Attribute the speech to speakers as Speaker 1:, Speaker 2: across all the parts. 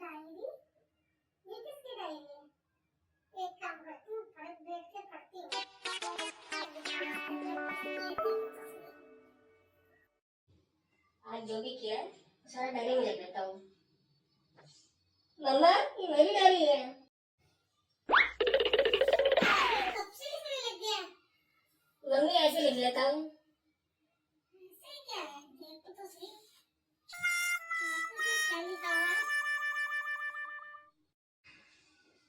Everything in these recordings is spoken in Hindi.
Speaker 1: डायरी? ये किसकी डायरी है? एक काम करती हूँ, बैठ के पढ़ती हूँ।
Speaker 2: आज जो भी किया है सारा डायरी में लिख लेता हूँ। मम्मा, ये मेरी डायरी है।
Speaker 1: कब से लिखने लग गया?
Speaker 2: मम्मी, ऐसे लिख लेता हूँ।
Speaker 1: ऐसे क्या है? देखो तो सही। क्या लिखा हुआ है?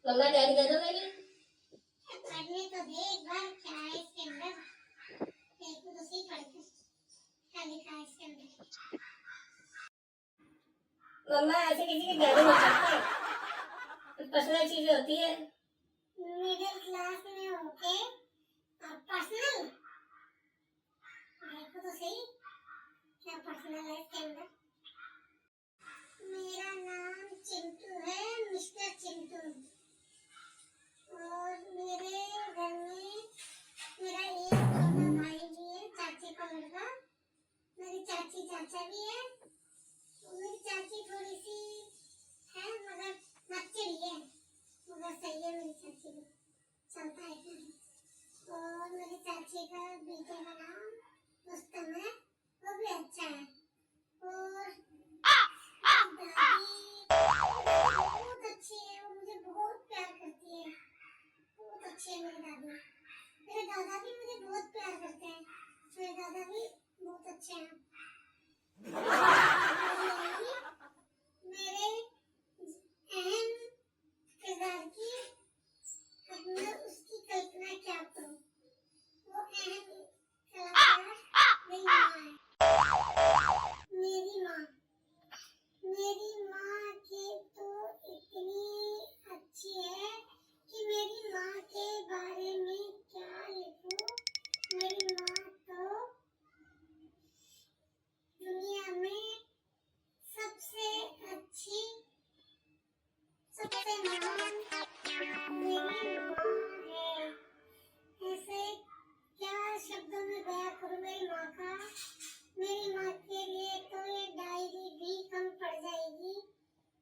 Speaker 2: मम्मा, डायरी दे दो मेरी।
Speaker 1: पढ़ने तो दे एक बार, क्या है इसके अंदर? देखो तो सही पढ़ के क्या लिखा है इसके अंदर।
Speaker 2: मम्मा, ऐसे किसी की डायरी नहीं पढ़ते, पर्सनल चीजें होती है।
Speaker 1: मिडिल क्लास में होके और पर्सनल? देखो तो सही क्या पर्सनल है इसके अंदर। मेरा नाम चिंटू है, मिस्टर चिंटू। और मेरे घर में मेरा एक छोटा भाई भी है, चाचे का लड़का। मेरी चाची चाचा भी है। मेरी चाची थोड़ी सी है मगर नच्चड़ी है, मगर सही है मेरी चाची भी, चलता है घर। और मेरी चाची का बेटे का नाम रुस्तम है, वो भी अच्छा है। और दादी बहुत अच्छी है, वो मुझे बहुत प्यार करती है, बहुत अच्छी है मेरी दादी। मेरे दादा भी मुझे बहुत प्यार करते हैं, मेरे दादा भी बहुत अच्छे हैं। मेरे अहम किरदार की अब मैं उसकी कल्पना क्या करूं? वो अहम कलाकार मेरी माँ है। मेरी माँ की तो इतनी अच्छी है कि मेरी माँ के बारे में क्या लिखूं? मेरी माँ तो दुनिया में सबसे अच्छी, सबसे महान मेरी माँ है। ऐसे क्या शब्दों में बयां करूं मेरी माँ का? मेरी माँ के लिए तो ये डायरी भी कम पड़ जाएगी,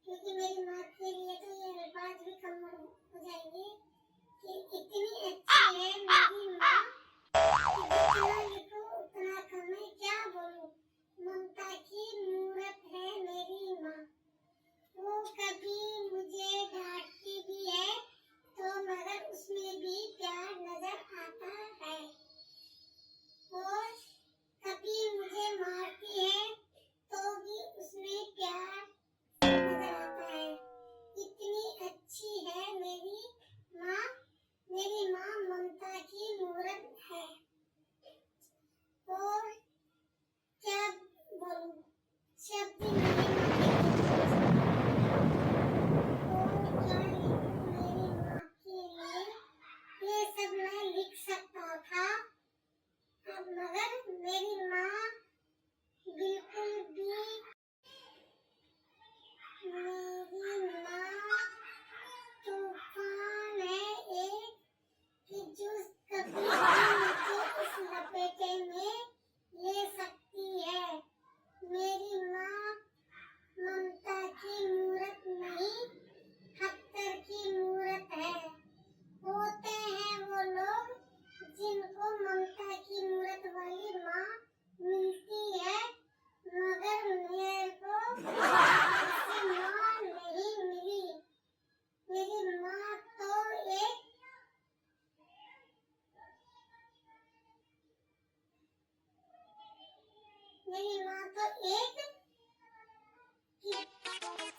Speaker 1: क्योंकि मेरी माँ के लिए तो ये अल्फाज भी कम हो जाएंगे कि इतनी अच्छी है मेरी माँ कि जितना लिखो उतना कम है। क्या बोलूं, ममता की मूरत है मेरी माँ। वो कभी मुझे डांटती भी है तो मगर उसमें भी प्यार नजर आता है, और कभी मुझे मारती है तो भी उसमें प्यार नजर आता है। इतनी अच्छी है मेरी माँ ममता की मूरत है। और क्या बोलूं, शब्द ही मेरी माँ के लिए ये सब मैं लिख सकता था, मगर मेरी माँ बिल्कुल भी, मेरी माँ तूफान है एक कि जो कभी भी मुझे इस लपेटे में ले सकती है। मेरी माँ ममता की मूरत नहीं, पत्थर की मूरत है। होते हैं वो लोग जिनको ममता की मूरत वाली माँ मिलती है, मगर मेरे को ऐसी माँ नहीं मिली। मेरी माँ तो एक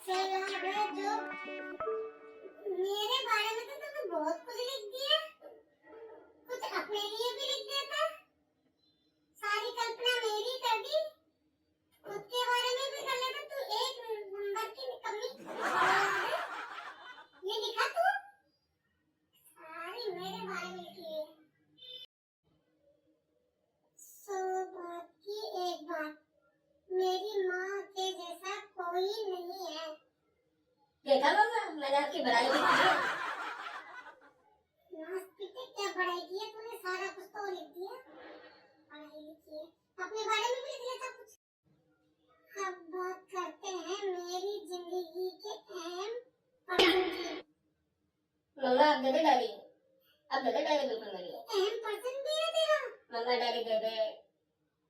Speaker 1: सैलाब है जो मेरे बारे में तो तुमने बहुत कुछ लिख दिया, कुछ अपने लिए भी लिख देता, सारी कल्पना मेरी कर दी, खुद के बारे में भी कर लेता। तू एक नंबर की कमी ये लिखा तू, सारी मेरे बारे में लिखी है। सो बात की एक बात, मेरी माँ के जैसा कोई नहीं है।
Speaker 2: देखा मम्मा, मैंने आपकी बड़ाई भी की है।
Speaker 1: नास्तिक क्या बड़ाई की है तूने, सारा कुछ तो लिख दिया।
Speaker 2: अब दे दे डायरी, अब दे दे डायरी बिल्कुल मेरी।
Speaker 1: अहम पर्सन भी है तेरा।
Speaker 2: मम्मा डायरी दे दे।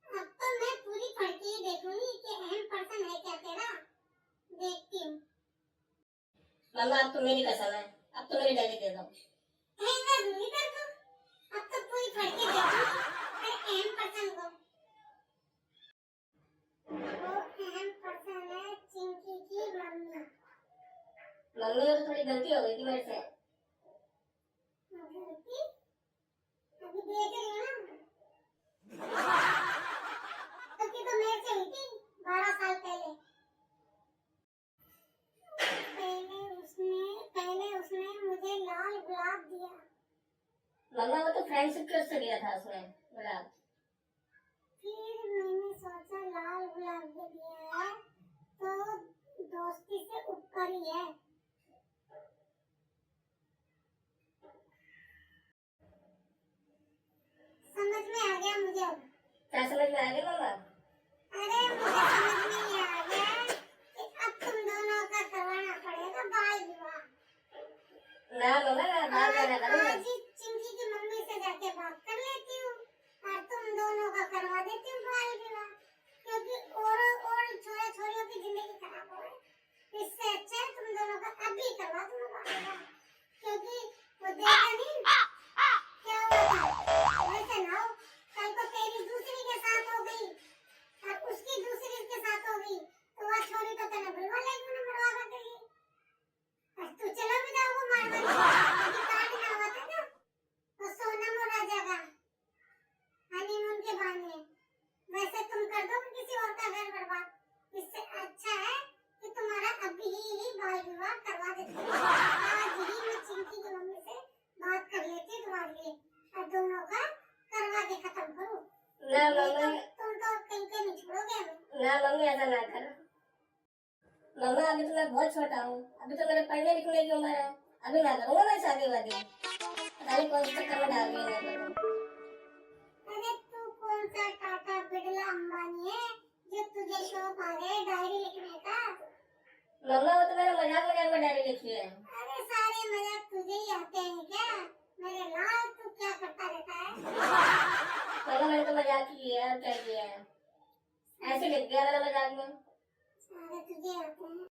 Speaker 1: अब तो मैं पूरी पढ़ के ही देखूंगी कि अहम पर्सन है क्या तेरा। देखती हूँ।
Speaker 2: मम्मा अब तो मेरी कसम है, अब तो मेरी डायरी दे दो।
Speaker 1: महंगा दूंगी तेरे को। अब तो पूरी पढ़ के देखूंगी तेरे अहम पर्सन को। वो अहम पर्सन है चिंकी की मम्मी।
Speaker 2: मम्मी वो तो थोड़ी गलती हो गई थी मेरे से।
Speaker 1: गलती? अभी देख रही हो ना। गलती तो मेरे से हुई थी 12 साल पहले। पहले उसने मुझे लाल गुलाब दिया।
Speaker 2: मम्मा वो तो फ्रेंडशिप के उससे दिया था उसने गुलाब।
Speaker 1: फिर मैंने सोचा लाल गुलाब जो दिया है तो दोस्ती से ऊपर ही है। समझ में आ गया मुझे अब।
Speaker 2: क्या समझ में आ गया मम्मा?
Speaker 1: अरे मुझे समझ में ये आ गया कि अब तुम दोनों का करवाना पड़ेगा बाल विवाह।
Speaker 2: ना मम्मा ना बाल विवाह करूंगा।
Speaker 1: आज ही चिंकी की मम्मी से जाके बात कर लेती हूँ और तुम दोनों का करवा देती हूँ बाल विवाह, क्योंकि और छोरा छोरियों की जिंदगी खराब हो गई। इससे अच्छा है तुम दोनों का अभी करवा दूँ बाल विवाह, क्योंकि वो देखा नहीं क्या हुआ था। वैसे ना हो, कल को तेरी दूसरी के साथ हो गई और उसकी दूसरी के साथ हो गई तो वह छोरी तो तेरे बुलवा लेगी ना मरवा कर देगी। और तू चला भी जाओगे मारने, अभी कार्ड ना हुआ था ना वो सोनम और राजा का हनीमून के बहाने। वैसे तुम कर दो किसी और का घर बर्बाद। इससे अच्छा है कि तुम्हारा अभी ही बाल विवाह करवा देती हूँ। आज ही मैं चिंकी की मम्मी से बात कर लेती हूँ तुम्हारे लिए और दोनों का करवा के खत्म करूँ।
Speaker 2: ना मम्मा,
Speaker 1: तुम तो कहीं के नहीं छोड़ोगे हमें।
Speaker 2: ना मम्मी ऐसा ना करो। मम्मा अभी तो मैं बहुत छोटा हूँ, अभी तो मेरे पढ़ने लिखने की उम्र है, अभी ना करूँगा मैं शादी वादी। पता नहीं कौन से चक्कर में डाल रही है मेरे को।
Speaker 1: अरे तू कौन सा टाटा बिरला अंबानी है जो तुझे शौक आ गया डायरी लिखने का।
Speaker 2: मम्मा वो तो मैंने मजाक में डायरी लिखी है।
Speaker 1: अरे सारे मजाक तुझे ही आते हैं क्या मेरे लाल। तू क्या करता रहता है।
Speaker 2: मम्मा मैंने तो मजाक ही किया है और क्या किया है, ऐसे लिख दिया मैंने मजाक में।
Speaker 1: सारे तुझे आते हैं।